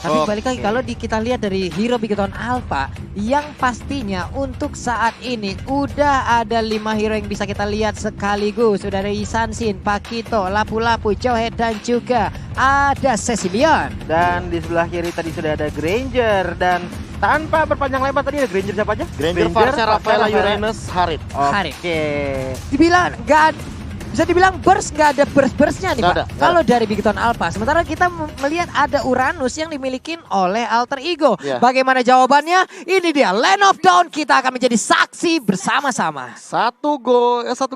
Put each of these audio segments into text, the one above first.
Tapi balik lagi kalau kita lihat dari hero Bigoton Alpha yang pastinya untuk saat ini udah ada 5 hero yang bisa kita lihat sekaligus. Sudah ada Isansin, Pakito, Lapu-Lapu, Johead dan juga ada Cecilion. Dan di sebelah kiri tadi sudah ada Granger dan tanpa berpanjang lebar tadi ada Granger siapa aja? Granger, Varsha, Rafaela, Uranus, Harit. Oke. Dibilang bisa dibilang burst nggak ada burst-burstnya nih Nggak Pak. ada. Kalau dari Bigoton Alpha, sementara kita melihat ada Uranus yang dimiliki oleh Alter Ego. Iya. Bagaimana jawabannya? Ini dia Land of Dawn. Kita akan menjadi saksi bersama-sama. Satu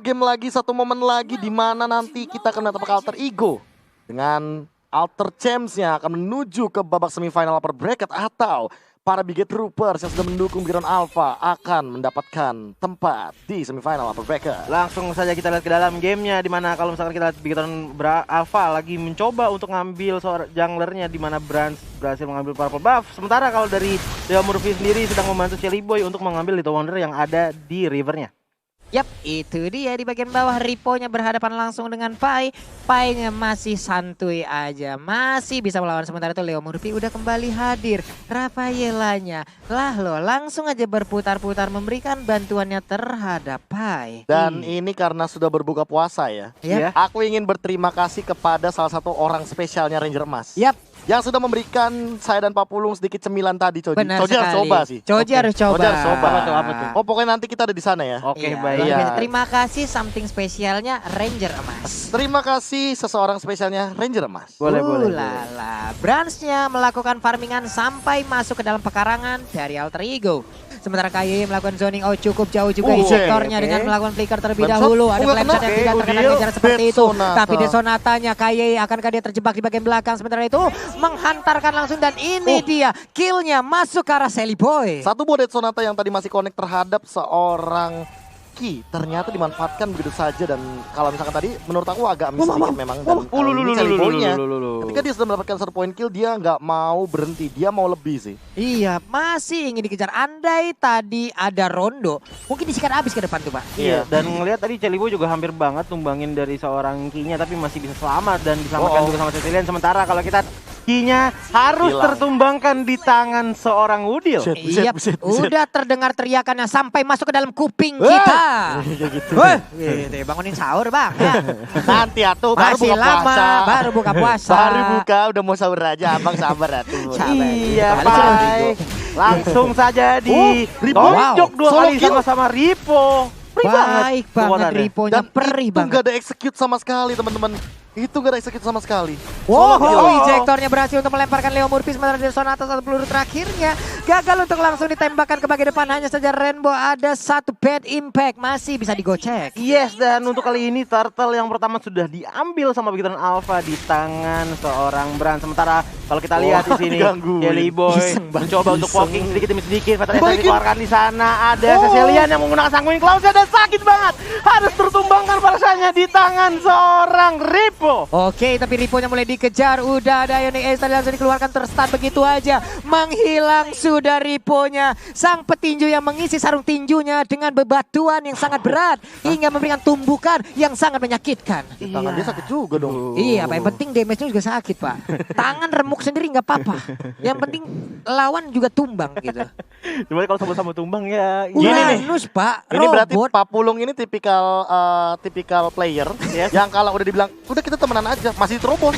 game lagi, satu momen lagi di mana nanti kita akan mendapat Alter Ego dengan Alter Champs-nya akan menuju ke babak semifinal upper bracket atau para Biget Troopers yang sudah mendukung Bigoton Alpha akan mendapatkan tempat di semifinal upper bracket. Langsung saja kita lihat ke dalam gamenya, dimana kalau misalkan kita lihat Bigoton Alpha lagi mencoba untuk ngambil seorang junglernya, dimana Brans berhasil mengambil purple buff. Sementara kalau dari Leo Murphy sendiri sedang membantu Shelly Boy untuk mengambil Little Wonder yang ada di rivernya. Yap, itu dia di bagian bawah. Riponya berhadapan langsung dengan Pai. Pai-nya masih santuy aja, masih bisa melawan. Sementara itu Leo Murphy udah kembali hadir. Rafaelanya lah loh, langsung aja berputar-putar memberikan bantuannya terhadap Pai. Dan ini karena sudah berbuka puasa ya. Yap. Aku ingin berterima kasih kepada salah satu orang spesialnya Ranger Emas. Yap, Yang sudah memberikan saya dan Pak Pulung sedikit cemilan tadi, Coji. benar Coji harus sekali. coba sih. Coji harus coba. Coji harus coba. Apa tuh? Oh pokoknya nanti kita ada di sana ya. Oke, Iya, baik. luar Iya. biasa. Terima kasih something spesialnya Ranger Emas. Terima kasih seseorang spesialnya Ranger Emas. Boleh. Lala. Bransnya melakukan farmingan sampai masuk ke dalam pekarangan dari Alter Ego. Sementara KYY melakukan zoning out cukup jauh juga sektornya oke. dengan melakukan flicker terlebih Flame shot? dahulu. Ada Nggak flame shot kena. yang tidak terkena Udil. dengan cara seperti Dead itu. Sonata. Tapi Desonatanya KYY akankah dia terjebak di bagian belakang. Sementara itu menghantarkan langsung dan ini dia killnya masuk ke arah Shelly Boy. Satu buah Dead Sonata yang tadi masih connect terhadap seorang Ki ternyata dimanfaatkan begitu saja, dan kalau misalkan tadi menurut aku agak miss sedikit memang, dan ini Shelly Boy-nya ketika dia sudah mendapatkan 1 point kill dia nggak mau berhenti, dia mau lebih sih. Iya, masih ingin dikejar. Andai tadi ada Rondo, mungkin disikat habis ke depan tuh Pak. Iya, dan ngelihat tadi Shelly Boy juga hampir banget tumbangin dari seorang Kinya, tapi masih bisa selamat dan diselamatkan juga sama Cecilion. Sementara kalau kita Kinya harus Hilang. tertumbangkan di tangan seorang Udil. Iya, udah terdengar teriakannya sampai masuk ke dalam kuping kita. Gitu. Gitu, bangunin sahur Bang. Ya. Nanti atuh baru Masih buka lama, puasa. baru buka puasa. Baru buka udah mau sahur aja, abang sabar atuh. Iya, Balik lagi. baik. Langsung saja di Ripo. tonjok Wow. 2 Solo kali kill. sama-sama Ripo. Perih Baik banget kekuatannya. Riponya, Dan perih itu banget. nggak ada execute sama sekali teman-teman. Itu nggak ada execute sama sekali. Wow, Solo kill. ejektornya berhasil untuk melemparkan Leo Murphy, sementara dari Sonata 1 peluru terakhirnya gagal untuk langsung ditembakkan ke bagian depan. Hanya saja Rainbow ada 1 bad impact, masih bisa digocek. Yes, dan untuk kali ini turtle yang pertama sudah diambil sama Bigoton Alpha di tangan seorang Bran. Sementara kalau kita lihat di sini digangguin. Shelly Boy Iseng banget, mencoba untuk iseng. walking sedikit demi sedikit. Fatal Attack Balikin. dikeluarkan di sana. Ada Cecilion yang menggunakan Sanguine Claws dan sakit banget. Harus tertumbangkan rasanya di tangan seorang Ripo. Oke, tapi Riponya mulai dikejar. Udah ada Ionic Ace tadi langsung dikeluarkan, terstun begitu aja. Menghilang sudah Riponya. Sang petinju yang mengisi sarung tinjunya dengan bebatuan yang sangat berat hingga memberikan tumbukan yang sangat menyakitkan. Tangan dia sakit juga dong. Iya, apa yang penting damage-nya juga sakit, Pak. Tangan remuk sendiri nggak apa-apa. Yang penting lawan juga tumbang gitu. Cuma kalau sama-sama tumbang ya. Gini nih. Uranus, Pak. Ini berarti Robot. Pak Pulung ini tipikal player yang kalau udah dibilang udah kita temenan aja masih terobos.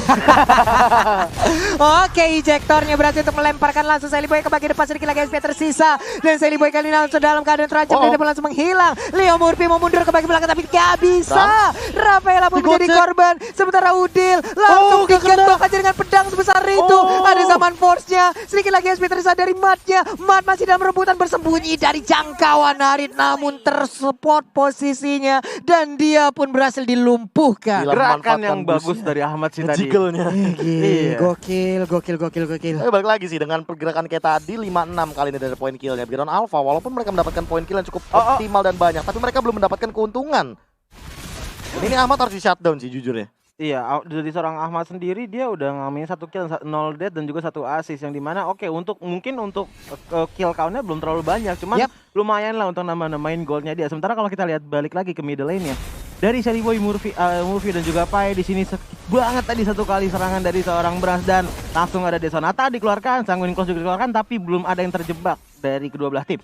Oke, ejektornya berhasil untuk melemparkan langsung Shelly Boy ke bagian depan, sedikit lagi SP tersisa. Dan Shelly Boy kali ini langsung dalam keadaan terancam dan dia pun langsung menghilang. Leo Murphy mau mundur ke bagian belakang tapi gak bisa. Rafaela pun menjadi korban. Sementara Udil langsung digentok aja dengan pedang sebesar itu. Ada zaman force-nya. Sedikit lagi SP tersisa dari Matnya. Mat masih dalam rebutan bersembunyi dari jangkauan Harit, namun tersupport posisinya dan dia pun berhasil dilumpuhkan. Gila. Gerakan memanfaatkan yang bagus busnya. dari Ahmad sih tadi. Jiggle-nya. Iya. Gokil. Tapi balik lagi sih dengan pergerakan kayak tadi 5-6 kali ini dari poin killnya Bigoton Alpha, walaupun mereka mendapatkan poin kill yang cukup optimal dan banyak, tapi mereka belum mendapatkan keuntungan. Ini Ahmad harus di shutdown sih jujur ya. Iya, dari seorang Ahmad sendiri dia udah ngalamin 1 kill, 0 death dan juga 1 assist yang dimana mungkin untuk kill count-nya belum terlalu banyak, cuman lumayan lah untuk nambah-nambahin goalnya dia. Sementara kalau kita lihat balik lagi ke middle lane-nya, dari Seliboy, Murphy dan juga Pai. Di sini sakit banget tadi satu kali serangan dari seorang Brans dan langsung ada Desonata dikeluarkan, Sanguine Claws juga dikeluarkan, tapi belum ada yang terjebak dari kedua belah tim.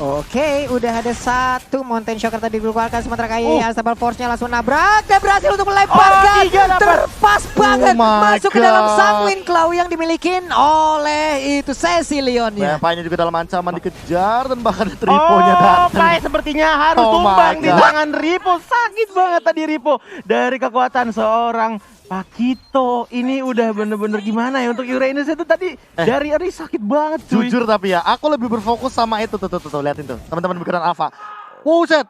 Oke, udah ada satu Mountain Shocker tadi dikeluarkan, sementara kayaknya Unstoppable Force-nya langsung nabrak dan berhasil untuk melemparkan. Terpas banget masuk ke dalam Sanguine Claw yang dimiliki oleh itu Cecilion ya. Pai-nya juga dalam ancaman dikejar dan bahkan Ripo-nya datang. Pai sepertinya harus tumbang di tangan Ripo. Sakit banget tadi Ripo dari kekuatan seorang Pakito. Ini udah bener-bener gimana ya untuk Uranus itu tadi dari Eri sakit banget cuy. Jujur tapi ya, aku lebih berfokus sama itu tuh liatin tuh. Teman-teman Bigetron Alpha. Wuset.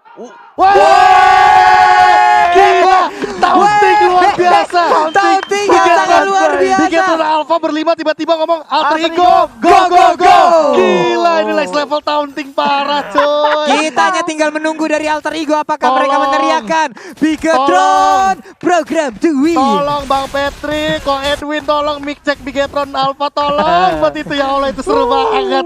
Wah! Gila, taunting luar biasa. Taunting yang sangat luar biasa. Bigetron Alpha berlima tiba-tiba ngomong Alter Ego, go. Gila, ini next level taunting parah coy. Kita hanya tinggal menunggu dari Alter Ego apakah mereka meneriakan Bigetron program to win. Tolong Bang Patrick, Ko Edwin tolong mic check Bigetron Alpha tolong. Buat itu ya Allah itu seru banget.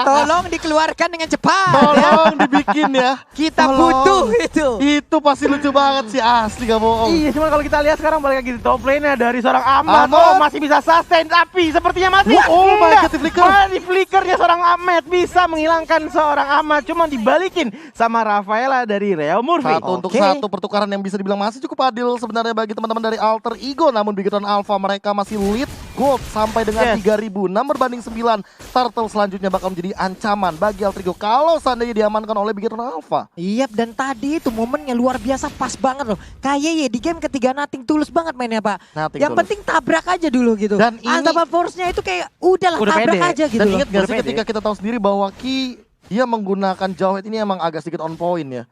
Tolong dikeluarkan dengan cepat. Tolong dibikin ya. Kita butuh itu. Itu pasti lucu banget sih, asli gak bohong. Iya, cuma kalau kita lihat sekarang balik lagi di top lane-nya dari seorang Ahmad. Masih bisa sustain, tapi sepertinya masih. Oh my god, di flicker. Di flickernya seorang Ahmad bisa menghilangkan seorang Ahmad, cuma dibalikin sama Rafaela dari Real Murphy. Satu untuk satu pertukaran yang bisa dibilang masih cukup adil sebenarnya bagi teman-teman dari Alter Ego. Namun Bigetron Alpha mereka masih lead gold sampai dengan 3.000. Nomor banding 9. Turtle selanjutnya bakal menjadi ancaman bagi Alter Ego kalau seandainya diamankan oleh Bigetron Alpha. Iya, dan tadi itu momennya luar biasa pas banget loh. Kayaknya di game ketiga nothing tulus banget mainnya Pak. Yang penting tabrak aja dulu gitu. Dan Unstoppable Force-nya itu kayak udah tabrak aja gitu. Dan loh. ingat gak sih ketika kita tahu sendiri bahwa Ki dia menggunakan Jawhead ini emang agak sedikit on point ya.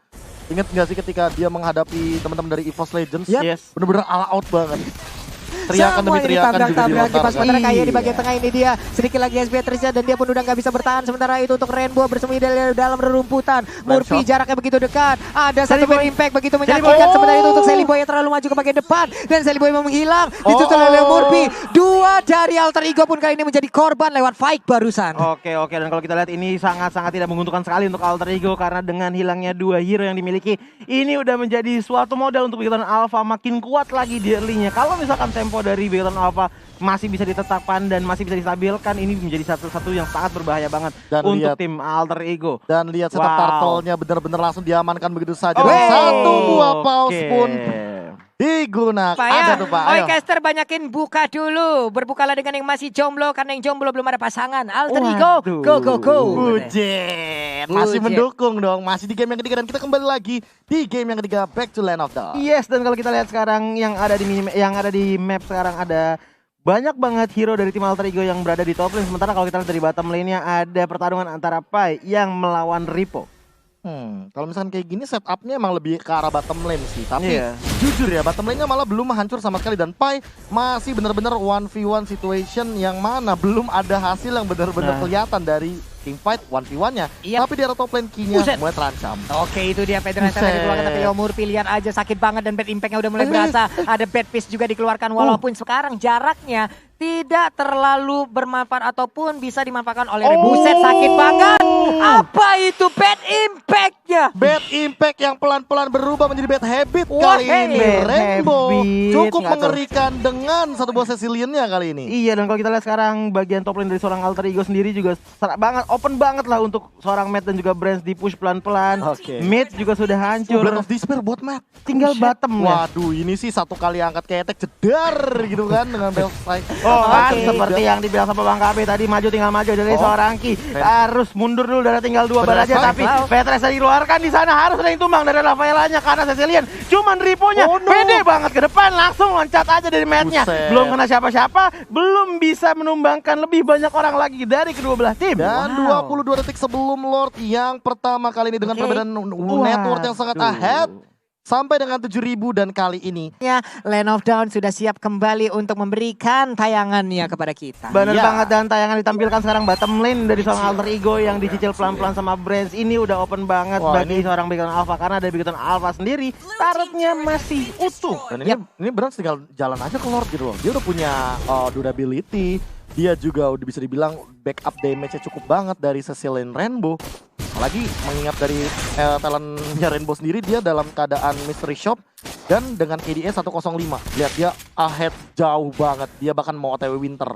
Ingat gak sih ketika dia menghadapi teman-teman dari EVOS Legends? Yes. Bener-bener all out banget. Teriakan demi Semua ini teriakan juga tabrak-tabrak pas dilontarkan. sementara kayak di bagian tengah ini dia sedikit lagi SP Trisha dan dia pun udah nggak bisa bertahan. Sementara itu untuk Rainbow bersembunyi dari dalam rerumputan. Murphy jaraknya begitu dekat. Ada satu bad impact begitu menyakitkan. Sementara itu untuk Seliboy yang terlalu maju ke bagian depan dan Seliboy mau menghilang. Ditutup oleh Murphy. Dua dari Alter Ego pun kali ini menjadi korban lewat fight barusan. Oke, dan kalau kita lihat ini sangat-sangat tidak menguntungkan sekali untuk Alter Ego karena dengan hilangnya dua hero yang dimiliki, ini udah menjadi suatu modal untuk Bigetron Alpha makin kuat lagi di early-nya. Kalau misalkan tempo dari Bigetron Alpha masih bisa ditetapkan dan masih bisa distabilkan, ini menjadi satu yang sangat berbahaya banget untuk tim Alter Ego. Dan lihat setup turtle-nya bener-bener langsung diamankan begitu saja. Dan satu buah pause pun digunakan. Ada tuh Pak, ayo. Caster banyakin buka dulu. Berbukalah dengan yang masih jomblo karena yang jomblo belum ada pasangan. Alter Ego, go. Bujet. Masih mendukung dong. Masih di game yang ketiga dan kita kembali lagi di game yang ketiga Back to Land of Dawn. Yes, dan kalau kita lihat sekarang yang ada di map sekarang ada banyak banget hero dari tim Alter Ego yang berada di top lane. Sementara kalau kita lihat dari bottom lane-nya ada pertarungan antara Pai yang melawan Ripo. Kalau misalkan kayak gini setupnya emang lebih ke arah bottom lane sih. Tapi jujur ya bottom lane-nya malah belum hancur sama sekali. Dan Pai masih benar-benar 1v1 situation yang mana belum ada hasil yang benar-benar kelihatan dari teamfight 1v1-nya. Tapi di arah top lane key-nya mulai terancam. Oke, itu dia Pedro yang dikeluarkan tapi Leo Murphy lihat aja sakit banget dan bad impact-nya udah mulai berasa. Ada bad piece juga dikeluarkan walaupun sekarang jaraknya tidak terlalu bermanfaat ataupun bisa dimanfaatkan oleh Buset, sakit banget. Apa itu bad impact-nya? Bad impact yang pelan-pelan berubah menjadi bad habit kali ini. Rainbow cukup mengerikan dengan satu buah Cecilion-nya kali ini. Iya, dan kalau kita lihat sekarang bagian top lane dari seorang Alter Ego sendiri juga open banget lah untuk seorang Matt dan juga Brans di push pelan-pelan. Mid juga sudah hancur. Blade of Despair buat Matt. Tinggal bottom ya. Waduh, ini sih satu kali angkat ketek jedar gitu kan dengan Bell Strike. Seperti yang dibilang sama Bang KB tadi, tinggal maju dari seorang Ki. Harus mundur dulu, darah tinggal 2 bar aja. Tapi Petres dikeluarkan di sana, harus ada yang tumbang dari Rafaelanya karena Cecilion. Cuman Ripo-nya pede banget ke depan, langsung loncat aja dari matnya. Belum kena siapa-siapa, belum bisa menumbangkan lebih banyak orang lagi dari kedua belah tim. Dan 22 detik sebelum Lord yang pertama kali ini dengan perbedaan network yang sangat ahead. Sampai dengan 7.000 dan kali ini Land of Dawn sudah siap kembali untuk memberikan tayangannya kepada kita. Bener banget, dan tayangan ditampilkan sekarang bottom lane dari seorang Alter Ego yang dicicil pelan-pelan sama Brans. Ini udah open banget bagi seorang Bigetron Alpha karena dari Bigetron Alpha sendiri turretnya masih utuh. Dan ini Brans tinggal jalan aja ke Lord gitu loh. Dia udah punya durability. Dia juga udah bisa dibilang backup damage-nya cukup banget dari Cecilion Rainbow. Apalagi mengingat dari talentnya Rainbow sendiri, dia dalam keadaan mystery shop dan dengan KDA 105. Lihat dia ahead jauh banget. Dia bahkan mau OTW winter.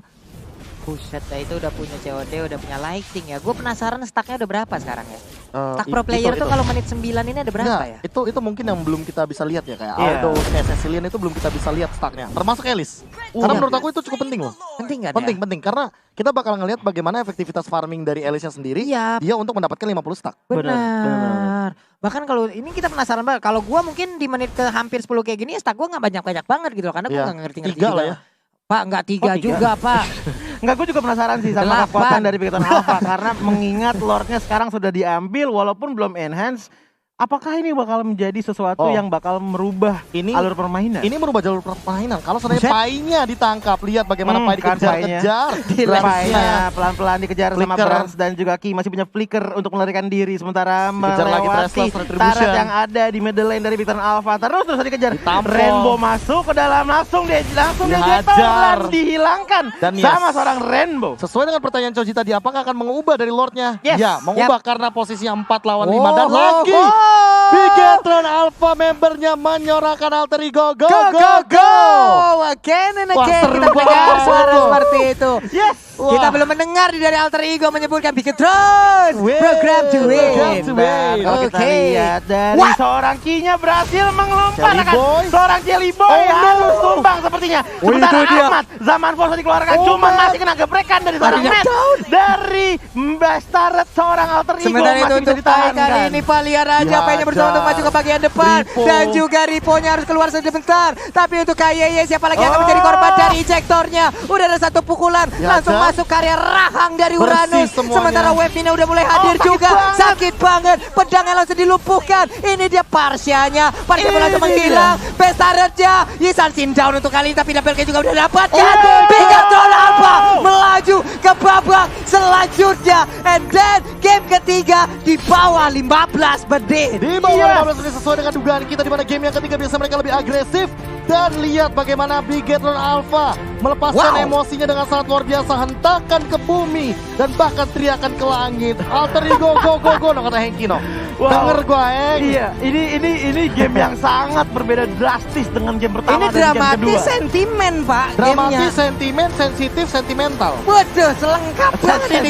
Buset, itu udah punya COD, udah punya lighting ya. Gue penasaran stacknya udah berapa sekarang ya? Stack Itu- pro player itu. tuh kalau menit 9 ini ada berapa Nah, ya? itu mungkin yang belum kita bisa lihat ya, kayak Iya. Aldo, kayak Cecilian itu belum kita bisa lihat stacknya. Termasuk Elis. Karena Iya. menurut aku itu cukup penting loh. Penting kan Penting, ya? penting. Karena kita bakal ngelihat bagaimana efektivitas farming dari Elisnya sendiri. Iya. Dia untuk mendapatkan 50 stack. Benar. Bahkan kalau ini kita penasaran banget. Kalau gua mungkin di menit ke hampir 10 kayak gini stack gua nggak banyak-banyak banget gitu loh. Karena gua Iya. nggak ngerti-ngerti 3 juga. lah ya. Pak, nggak 3 Oh, 3. juga Pak. Enggak, gue juga penasaran sih sama 8. kekuatan dari Bigeton Alpha karena mengingat lordnya sekarang sudah diambil walaupun belum enhance. Apakah ini bakal menjadi sesuatu yang bakal merubah Ini alur permainan? Ini merubah jalur permainan. Kalau seandainya Buset. Painya ditangkap, lihat bagaimana Pai kan dikejar-kejar. Painya pelan-pelan dikejar sama Flicker. Brans dan juga Ki masih punya flicker untuk melarikan diri sementara Dikejar lagi melewati Restless Retribution. turret yang ada di middle lane dari Bigeton Alpha. Terus dikejar. Ditampol. Rainbow masuk ke dalam langsung Dihajar. dihajar dihilangkan Dan sama yes. seorang Rainbow. Sesuai dengan pertanyaan Choji tadi, apakah akan mengubah dari Lordnya? Yes. Ya, mengubah karena posisi 4 lawan 5 Oh, dan oh, lagi oh. Bigetron Alpha membernya menyorakan alter ego. Go, Again and Wah, again seru kita mendengar banget suara tuh. seperti itu. Yes. Kita belum mendengar dari alter ego menyebutkan Bigetron program to win. Program to win. Nah, kalau kita Oke. lihat dari What? seorang Kinya berhasil mengelompokkan Jelly Boy. seorang Jelly Boy Oh, no. harus tumbang sepertinya. Oh, Sementara itu dia. Ahmad Zaman Force dikeluarkan Oh, cuma man. masih kena geprekan dari seorang Tadinya Matt. down. Dari Bastaret seorang alter ego Sementara itu masih bisa untuk Pai ditahankan. kali ini Valia Raja Painya berusaha untuk maju ke bagian depan. Ripo. Dan juga Riponya harus keluar sebentar. Tapi untuk KYY siapa lagi yang akan menjadi korban dari ejektornya. Udah ada satu pukulan. Ya, Langsung Jan. masuk karya rahang dari Bersih Uranus. semuanya. Sementara Webina udah mulai hadir sakit juga. banget. Sakit banget. Pedangnya langsung dilumpuhkan. Ini dia Parsianya. Parsia Ini langsung dia. menghilang. Bestaretnya. Yisan Sin down untuk kali ini. Tapi Napelke juga udah dapatkan. Oh. Bigetron Alpha melaju ke babak selanjutnya. And then game ketiga di bawah 15 menit. Di bawah 15 menit sesuai dengan dugaan kita, di mana game yang ketiga biasa mereka lebih agresif. Dan lihat bagaimana Bigetron Alpha melepaskan Wow. emosinya dengan sangat luar biasa, hentakan ke bumi dan bahkan teriakan ke langit. Alter ego go no kata Hengki no. Wow. Denger gua Heng. Iya, ini game yang sangat berbeda drastis dengan game pertama Ini dan game dramatis kedua. sentimen Pak Dramatis, gamenya. sentimen, sensitif, sentimental. Waduh selengkap banget ini